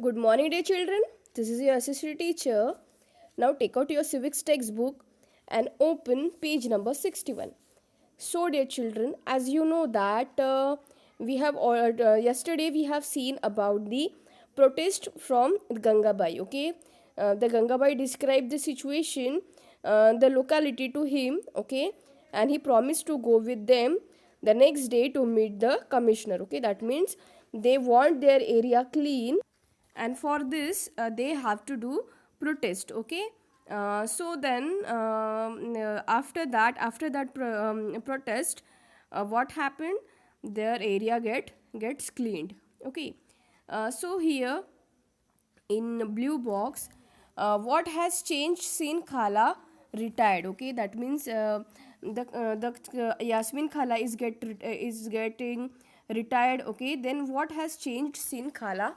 Good morning, dear children. This is your assistant teacher. Now take out your civics textbook and open page number 61. So, dear children, as you know that yesterday we have seen about the protest from Gangabai. Okay, the Gangabai described the situation, the locality to him. Okay, and he promised to go with them the next day to meet the commissioner. Okay, that means they want their area clean, and for this they have to do protest. Okay, so then after that protest, what happened, their area gets cleaned. Okay, so here in blue box, what has changed since Khala retired. Okay, that means the Yasmin Khala is getting retired. Okay, then what has changed since Khala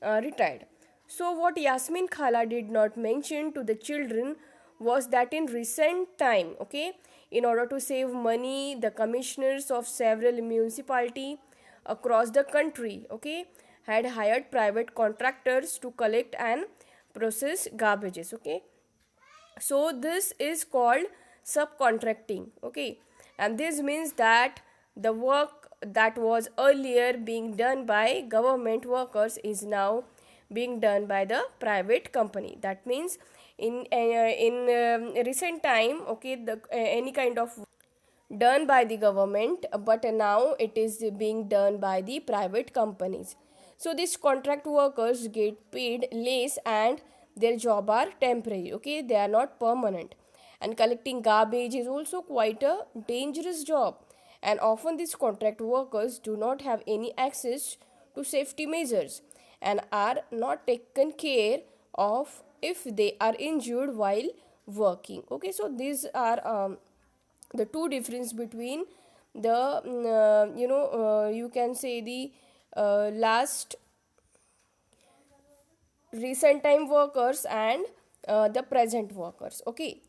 retired? So what Yasmin Khala did not mention to the children was that in recent time, okay, in order to save money, the commissioners of several municipality across the country, okay, had hired private contractors to collect and process garbages. Okay, so this is called subcontracting. Okay, and this means that the work that was earlier being done by government workers is now being done by the private company. That means in recent time, okay, the any kind of done by the government, but now it is being done by the private companies. So these contract workers get paid less and their job are temporary. Okay, they are not permanent. And collecting garbage is also quite a dangerous job, and often these contract workers do not have any access to safety measures and are not taken care of if they are injured while working. Okay, so these are the two difference between the you can say the last recent time workers and the present workers. Okay,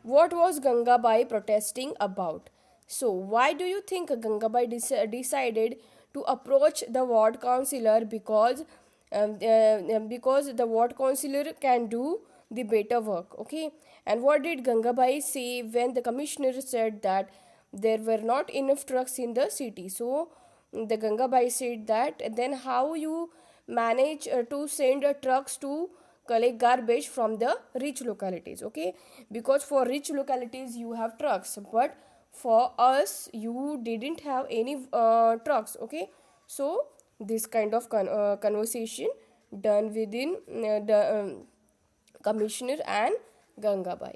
what was Gangabai protesting about? So why do you think Gangabai decided to approach the ward councillor? Because the ward councillor can do the better work. Okay, and what did Gangabai say when the commissioner said that there were not enough trucks in the city? So the Gangabai said that then how you manage to send trucks to collect garbage from the rich localities. Okay, because for rich localities you have trucks, but for us you didn't have any trucks. Okay, so this kind of conversation done within the commissioner and Gangabai.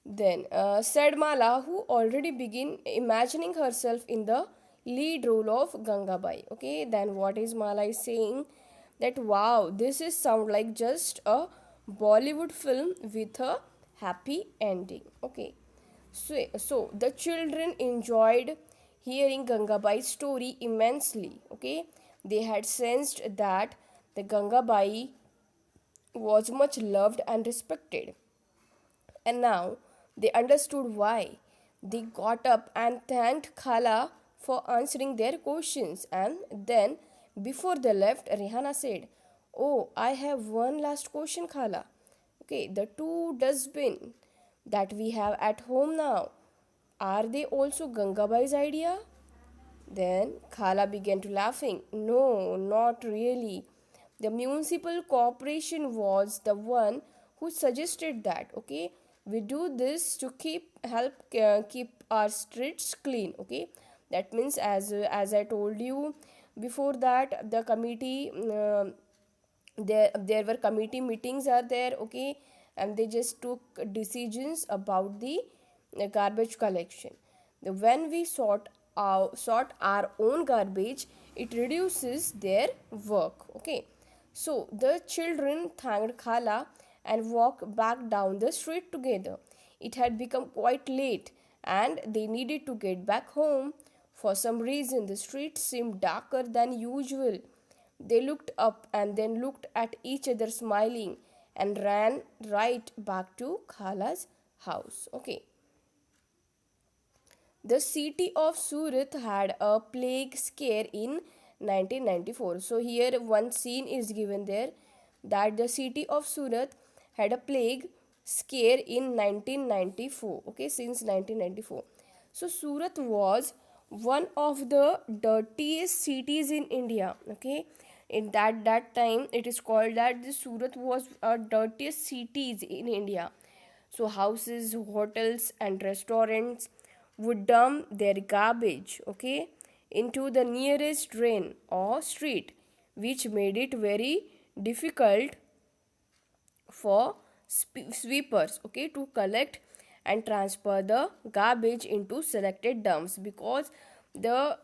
Then said Mala, who already began imagining herself in the lead role of Gangabai. Okay, then what is Mala is saying that wow, this is sound like just a Bollywood film with a happy ending. Okay, so the children enjoyed hearing Gangabai's story immensely. Okay, they had sensed that the Gangabai was much loved and respected, and now they understood why. They got up and thanked Khala for answering their questions, and then, before they left, Rihanna said, "Oh, I have one last question, Khala. Okay, the two dustbin that we have at home now, are they also Gangabai's idea?" Then Khala began to laughing. "No, not really. The municipal corporation was the one who suggested that. Okay, we do this to keep our streets clean. Okay, that means as I told you before that the committee there were committee meetings are there. Okay, and they just took decisions about the garbage collection. When we sort our own garbage, it reduces their work. Okay, so the children thanked Khala and walked back down the street together. It had become quite late and they needed to get back home. For some reason, the street seemed darker than usual. They looked up and then looked at each other smiling and ran right back to Khala's house. Okay. The city of Surat had a plague scare in 1994. So here one scene is given there, that the city of Surat had a plague scare in 1994. Okay, since 1994. So Surat was one of the dirtiest cities in India. Okay, in that time it is called that the Surat was a dirtiest cities in India. So houses, hotels, and restaurants would dump their garbage, okay, into the nearest drain or street, which made it very difficult for sweepers, okay, to collect and transfer the garbage into selected dumps, because the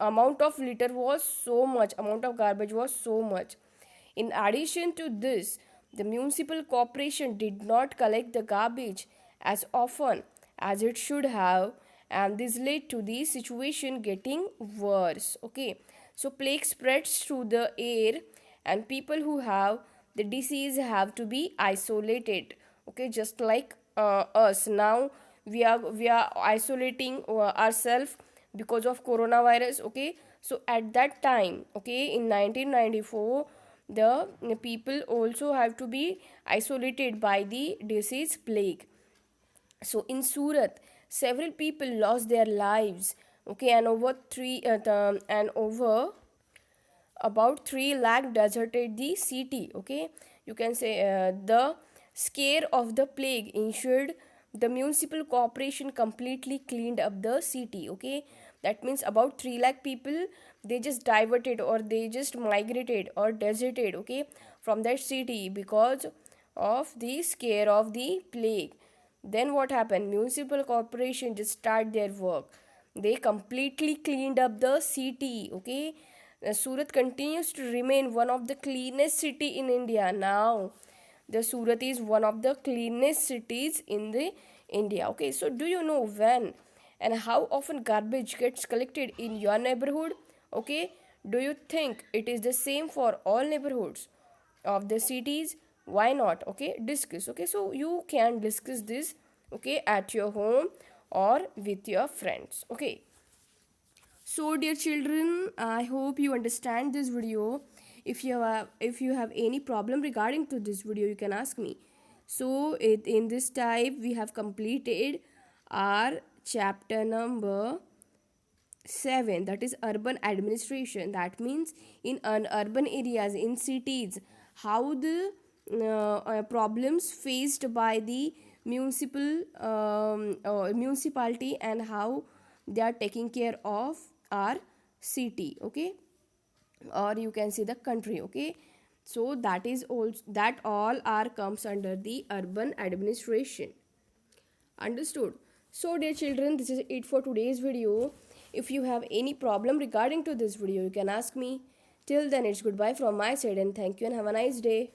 amount of litter was so much, amount of garbage was so much. In addition to this, the municipal corporation did not collect the garbage as often as it should have, and this led to the situation getting worse. Okay, so plague spreads through the air, and people who have the disease have to be isolated. Okay, just like us now, we are isolating ourselves because of coronavirus. Okay, so at that time, okay, in 1994, the people also have to be isolated by the disease plague. So in Surat, several people lost their lives. Okay, and over about 3 lakh deserted the city. Okay, you can say the scare of the plague ensured the municipal corporation completely cleaned up the city. Okay, that means about 3 lakh people, they just diverted or they just migrated or deserted, okay, from that city because of the scare of the plague. Then what happened? Municipal corporation just start their work. They completely cleaned up the city. Okay, Surat continues to remain one of the cleanest city in India now. The Surat is one of the cleanest cities in the India. Okay, so do you know when and how often garbage gets collected in your neighborhood? Okay, do you think it is the same for all neighborhoods of the cities? Why not? Okay, discuss. Okay, so you can discuss this, okay, at your home or with your friends. Okay, so dear children, I hope you understand this video. If you have any problem regarding to this video, you can ask me. So in this type we have completed our chapter number 7, that is urban administration. That means in urban areas, in cities, how the problems faced by the municipality, and how they are taking care of our city. Okay, or you can say the country. Okay, so that is all, that all are comes under the urban administration. Understood? So dear children, this is it for today's video. If you have any problem regarding to this video, you can ask me. Till then, it's goodbye from my side, and thank you and have a nice day.